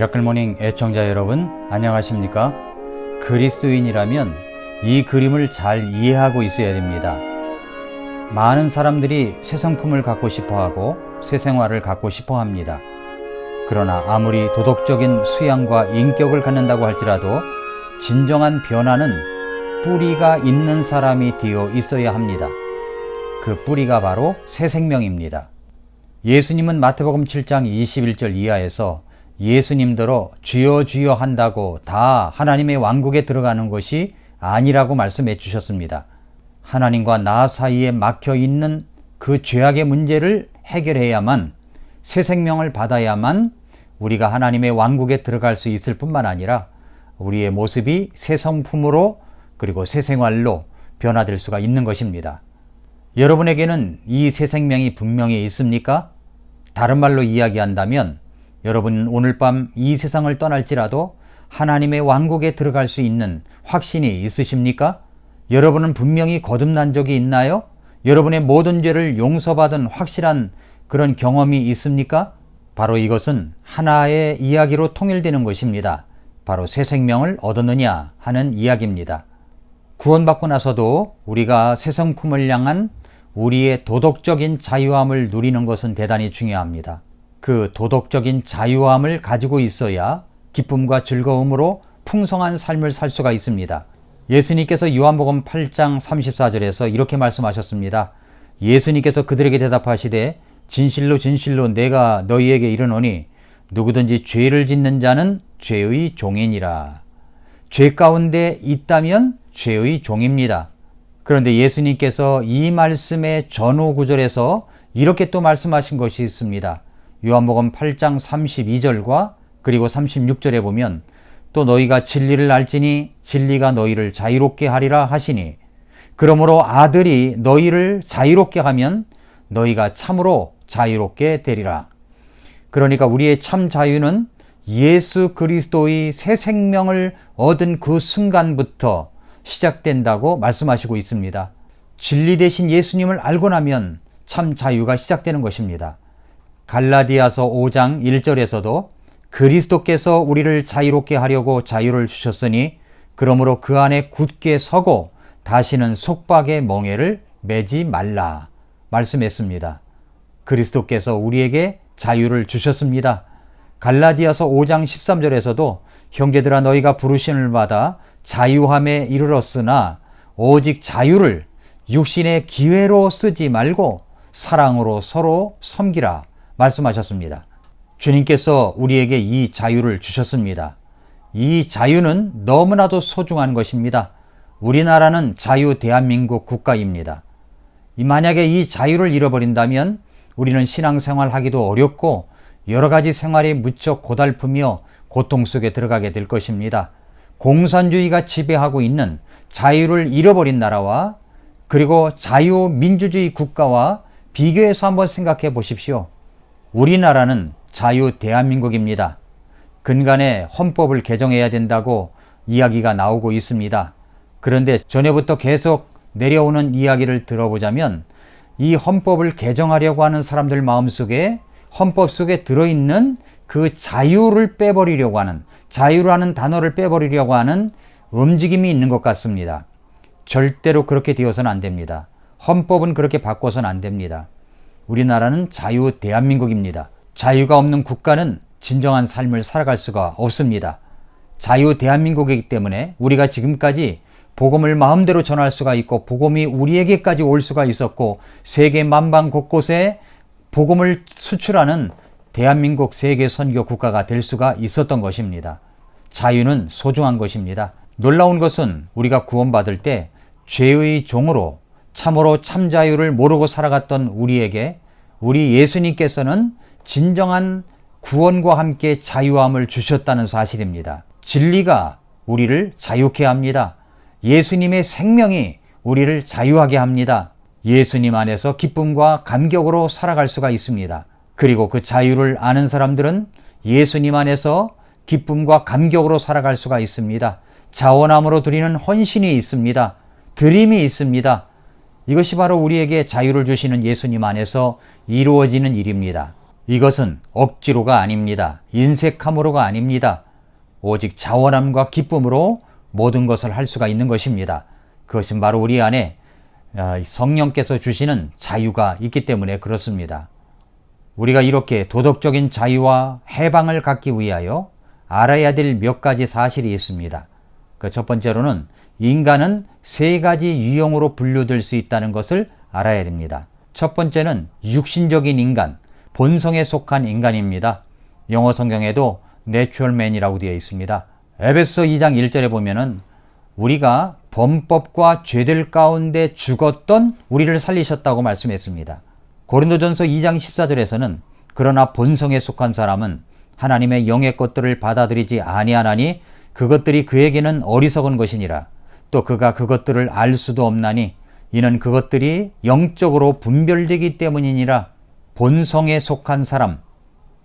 미라클모닝 애청자 여러분, 안녕하십니까? 그리스도인이라면 이 그림을 잘 이해하고 있어야 됩니다. 많은 사람들이 새 성품을 갖고 싶어하고 새 생활을 갖고 싶어합니다. 그러나 아무리 도덕적인 수양과 인격을 갖는다고 할지라도 진정한 변화는 뿌리가 있는 사람이 되어 있어야 합니다. 그 뿌리가 바로 새 생명입니다. 예수님은 마태복음 7장 21절 이하에서 예수님더러 주여 주여 한다고 다 하나님의 왕국에 들어가는 것이 아니라고 말씀해 주셨습니다. 하나님과 나 사이에 막혀 있는 그 죄악의 문제를 해결해야만, 새 생명을 받아야만 우리가 하나님의 왕국에 들어갈 수 있을 뿐만 아니라 우리의 모습이 새 성품으로 그리고 새 생활로 변화될 수가 있는 것입니다. 여러분에게는 이 새 생명이 분명히 있습니까? 다른 말로 이야기한다면 여러분 오늘 밤 이 세상을 떠날지라도 하나님의 왕국에 들어갈 수 있는 확신이 있으십니까? 여러분은 분명히 거듭난 적이 있나요? 여러분의 모든 죄를 용서받은 확실한 그런 경험이 있습니까? 바로 이것은 하나의 이야기로 통일되는 것입니다. 바로 새 생명을 얻었느냐 하는 이야기입니다. 구원받고 나서도 우리가 새 성품을 향한 우리의 도덕적인 자유함을 누리는 것은 대단히 중요합니다. 그 도덕적인 자유함을 가지고 있어야 기쁨과 즐거움으로 풍성한 삶을 살 수가 있습니다. 예수님께서 요한복음 8장 34절에서 이렇게 말씀하셨습니다. 예수님께서 그들에게 대답하시되 진실로 진실로 내가 너희에게 이르노니 누구든지 죄를 짓는 자는 죄의 종이니라. 죄 가운데 있다면 죄의 종입니다. 그런데 예수님께서 이 말씀의 전후 구절에서 이렇게 또 말씀하신 것이 있습니다. 요한복음 8장 32절과 그리고 36절에 보면 또 너희가 진리를 알지니 진리가 너희를 자유롭게 하리라 하시니 그러므로 아들이 너희를 자유롭게 하면 너희가 참으로 자유롭게 되리라. 그러니까 우리의 참 자유는 예수 그리스도의 새 생명을 얻은 그 순간부터 시작된다고 말씀하시고 있습니다. 진리 대신 예수님을 알고 나면 참 자유가 시작되는 것입니다. 갈라디아서 5장 1절에서도 그리스도께서 우리를 자유롭게 하려고 자유를 주셨으니 그러므로 그 안에 굳게 서고 다시는 속박의 멍에를 매지 말라 말씀했습니다. 그리스도께서 우리에게 자유를 주셨습니다. 갈라디아서 5장 13절에서도 형제들아 너희가 부르심을 받아 자유함에 이르렀으나 오직 자유를 육신의 기회로 쓰지 말고 사랑으로 서로 섬기라 말씀하셨습니다. 주님께서 우리에게 이 자유를 주셨습니다. 이 자유는 너무나도 소중한 것입니다. 우리나라는 자유 대한민국 국가입니다. 만약에 이 자유를 잃어버린다면 우리는 신앙생활 하기도 어렵고 여러 가지 생활이 무척 고달프며 고통 속에 들어가게 될 것입니다. 공산주의가 지배하고 있는 자유를 잃어버린 나라와 그리고 자유민주주의 국가와 비교해서 한번 생각해 보십시오. 우리나라는 자유 대한민국입니다. 근간에 헌법을 개정해야 된다고 이야기가 나오고 있습니다. 그런데 전에부터 계속 내려오는 이야기를 들어보자면 이 헌법을 개정하려고 하는 사람들 마음속에 헌법 속에 들어있는 그 자유를 빼버리려고 하는, 자유라는 단어를 빼버리려고 하는 움직임이 있는 것 같습니다. 절대로 그렇게 되어서는 안 됩니다. 헌법은 그렇게 바꿔서는 안 됩니다. 우리나라는 자유 대한민국입니다. 자유가 없는 국가는 진정한 삶을 살아갈 수가 없습니다. 자유 대한민국이기 때문에 우리가 지금까지 복음을 마음대로 전할 수가 있고 복음이 우리에게까지 올 수가 있었고 세계 만방 곳곳에 복음을 수출하는 대한민국 세계 선교 국가가 될 수가 있었던 것입니다. 자유는 소중한 것입니다. 놀라운 것은 우리가 구원받을 때 죄의 종으로 참으로 참 자유를 모르고 살아갔던 우리에게 우리 예수님께서는 진정한 구원과 함께 자유함을 주셨다는 사실입니다. 진리가 우리를 자유케 합니다. 예수님의 생명이 우리를 자유하게 합니다. 예수님 안에서 기쁨과 감격으로 살아갈 수가 있습니다. 그리고 그 자유를 아는 사람들은 예수님 안에서 기쁨과 감격으로 살아갈 수가 있습니다. 자원함으로 드리는 헌신이 있습니다. 드림이 있습니다. 이것이 바로 우리에게 자유를 주시는 예수님 안에서 이루어지는 일입니다. 이것은 억지로가 아닙니다. 인색함으로가 아닙니다. 오직 자원함과 기쁨으로 모든 것을 할 수가 있는 것입니다. 그것은 바로 우리 안에 성령께서 주시는 자유가 있기 때문에 그렇습니다. 우리가 이렇게 도덕적인 자유와 해방을 갖기 위하여 알아야 될 몇 가지 사실이 있습니다. 그 첫 번째로는 인간은 세 가지 유형으로 분류될 수 있다는 것을 알아야 됩니다. 첫 번째는 육신적인 인간, 본성에 속한 인간입니다. 영어 성경에도 natural man이라고 되어 있습니다. 에베소 2장 1절에 보면은 우리가 범법과 죄들 가운데 죽었던 우리를 살리셨다고 말씀했습니다. 고린도전서 2장 14절에서는 그러나 본성에 속한 사람은 하나님의 영의 것들을 받아들이지 아니하나니 그것들이 그에게는 어리석은 것이니라. 또 그가 그것들을 알 수도 없나니 이는 그것들이 영적으로 분별되기 때문이니라. 본성에 속한 사람,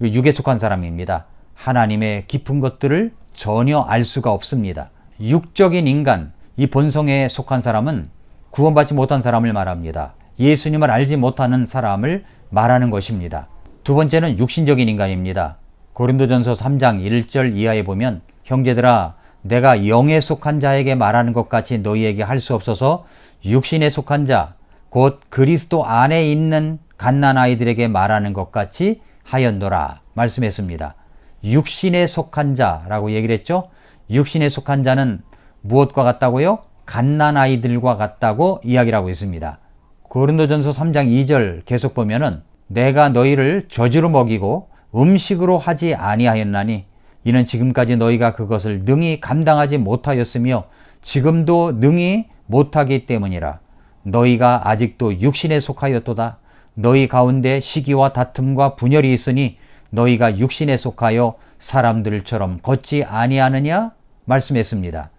육에 속한 사람입니다. 하나님의 깊은 것들을 전혀 알 수가 없습니다. 육적인 인간, 이 본성에 속한 사람은 구원받지 못한 사람을 말합니다. 예수님을 알지 못하는 사람을 말하는 것입니다. 두 번째는 육신적인 인간입니다. 고린도전서 3장 1절 이하에 보면 형제들아 내가 영에 속한 자에게 말하는 것 같이 너희에게 할 수 없어서 육신에 속한 자, 곧 그리스도 안에 있는 갓난아이들에게 말하는 것 같이 하였노라 말씀했습니다. 육신에 속한 자라고 얘기를 했죠. 육신에 속한 자는 무엇과 같다고요? 갓난아이들과 같다고 이야기를 하고 있습니다. 고린도전서 3장 2절 계속 보면은 내가 너희를 저주로 먹이고 음식으로 하지 아니하였나니 이는 지금까지 너희가 그것을 능히 감당하지 못하였으며 지금도 능히 못하기 때문이라. 너희가 아직도 육신에 속하였도다. 너희 가운데 시기와 다툼과 분열이 있으니 너희가 육신에 속하여 사람들처럼 걷지 아니하느냐 말씀했습니다.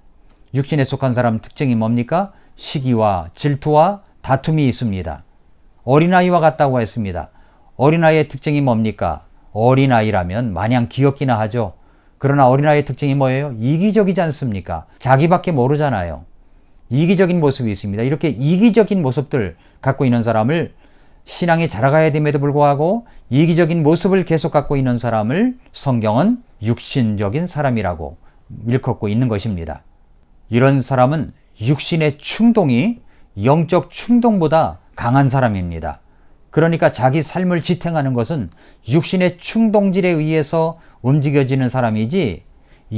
육신에 속한 사람 특징이 뭡니까? 시기와 질투와 다툼이 있습니다. 어린아이와 같다고 했습니다. 어린아이의 특징이 뭡니까? 어린아이라면 마냥 귀엽기나 하죠. 그러나 어린아이의 특징이 뭐예요? 이기적이지 않습니까? 자기밖에 모르잖아요. 이기적인 모습이 있습니다. 이렇게 이기적인 모습들 갖고 있는 사람을 신앙이 자라가야 됨에도 불구하고 이기적인 모습을 계속 갖고 있는 사람을 성경은 육신적인 사람이라고 일컫고 있는 것입니다. 이런 사람은 육신의 충동이 영적 충동보다 강한 사람입니다. 그러니까 자기 삶을 지탱하는 것은 육신의 충동질에 의해서 움직여지는 사람이지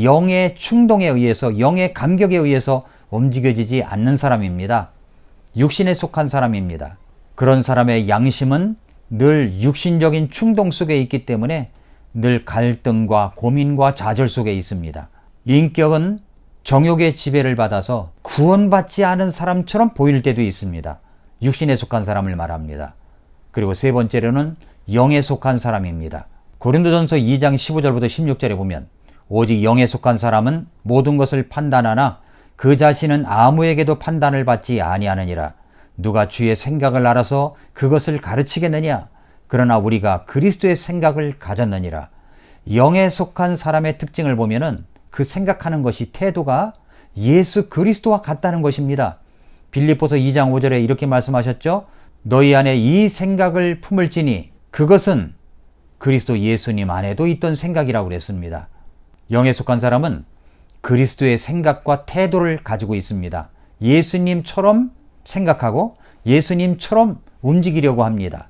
영의 충동에 의해서, 영의 감격에 의해서 움직여지지 않는 사람입니다. 육신에 속한 사람입니다. 그런 사람의 양심은 늘 육신적인 충동 속에 있기 때문에 늘 갈등과 고민과 좌절 속에 있습니다. 인격은 정욕의 지배를 받아서 구원받지 않은 사람처럼 보일 때도 있습니다. 육신에 속한 사람을 말합니다. 그리고 세 번째로는 영에 속한 사람입니다. 고린도전서 2장 15절부터 16절에 보면 오직 영에 속한 사람은 모든 것을 판단하나 그 자신은 아무에게도 판단을 받지 아니하느니라. 누가 주의 생각을 알아서 그것을 가르치겠느냐? 그러나 우리가 그리스도의 생각을 가졌느니라. 영에 속한 사람의 특징을 보면은 그 생각하는 것이 태도가 예수 그리스도와 같다는 것입니다. 빌립보서 2장 5절에 이렇게 말씀하셨죠. 너희 안에 이 생각을 품을지니 그것은 그리스도 예수님 안에도 있던 생각이라고 그랬습니다. 영에 속한 사람은 그리스도의 생각과 태도를 가지고 있습니다. 예수님처럼 생각하고 예수님처럼 움직이려고 합니다.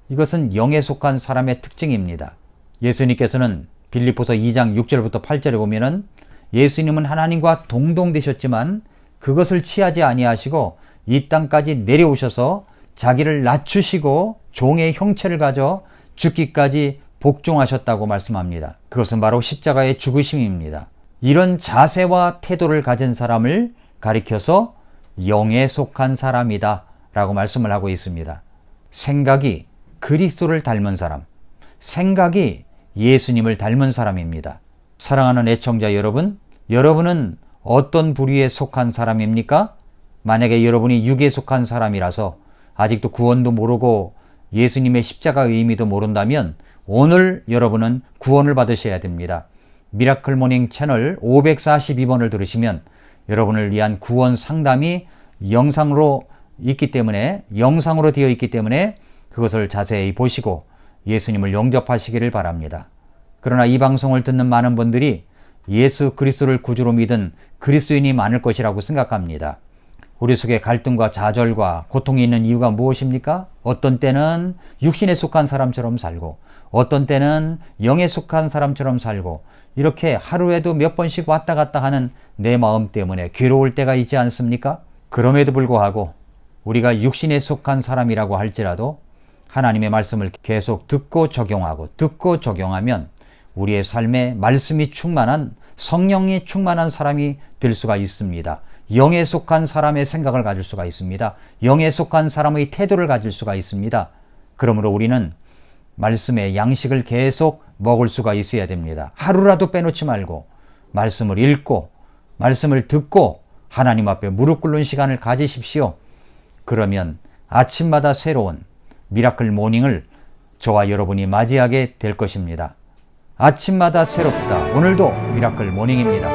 이것은 영에 속한 사람의 특징입니다. 예수님께서는 빌립보서 2장 6절부터 8절에 보면은 예수님은 하나님과 동동되셨지만 그것을 취하지 아니하시고 이 땅까지 내려오셔서 자기를 낮추시고 종의 형체를 가져 죽기까지 복종하셨다고 말씀합니다. 그것은 바로 십자가의 죽으심입니다. 이런 자세와 태도를 가진 사람을 가리켜서 영에 속한 사람이다 라고 말씀을 하고 있습니다. 생각이 그리스도를 닮은 사람, 생각이 예수님을 닮은 사람입니다. 사랑하는 애청자 여러분, 여러분은 어떤 부류에 속한 사람입니까? 만약에 여러분이 육에 속한 사람이라서 아직도 구원도 모르고 예수님의 십자가의 의미도 모른다면 오늘 여러분은 구원을 받으셔야 됩니다. 미라클 모닝 채널 542번을 들으시면 여러분을 위한 구원 상담이 영상으로 되어 있기 때문에 그것을 자세히 보시고 예수님을 영접하시기를 바랍니다. 그러나 이 방송을 듣는 많은 분들이 예수 그리스도를 구주로 믿은 그리스도인이 많을 것이라고 생각합니다. 우리 속에 갈등과 좌절과 고통이 있는 이유가 무엇입니까? 어떤 때는 육신에 속한 사람처럼 살고, 어떤 때는 영에 속한 사람처럼 살고, 이렇게 하루에도 몇 번씩 왔다 갔다 하는 내 마음 때문에 괴로울 때가 있지 않습니까? 그럼에도 불구하고 우리가 육신에 속한 사람이라고 할지라도 하나님의 말씀을 계속 듣고 적용하면 우리의 삶에 말씀이 충만한, 성령이 충만한 사람이 될 수가 있습니다. 영에 속한 사람의 생각을 가질 수가 있습니다. 영에 속한 사람의 태도를 가질 수가 있습니다. 그러므로 우리는 말씀의 양식을 계속 먹을 수가 있어야 됩니다. 하루라도 빼놓지 말고 말씀을 읽고 말씀을 듣고 하나님 앞에 무릎 꿇는 시간을 가지십시오. 그러면 아침마다 새로운 미라클 모닝을 저와 여러분이 맞이하게 될 것입니다. 아침마다 새롭다. 오늘도 미라클 모닝입니다.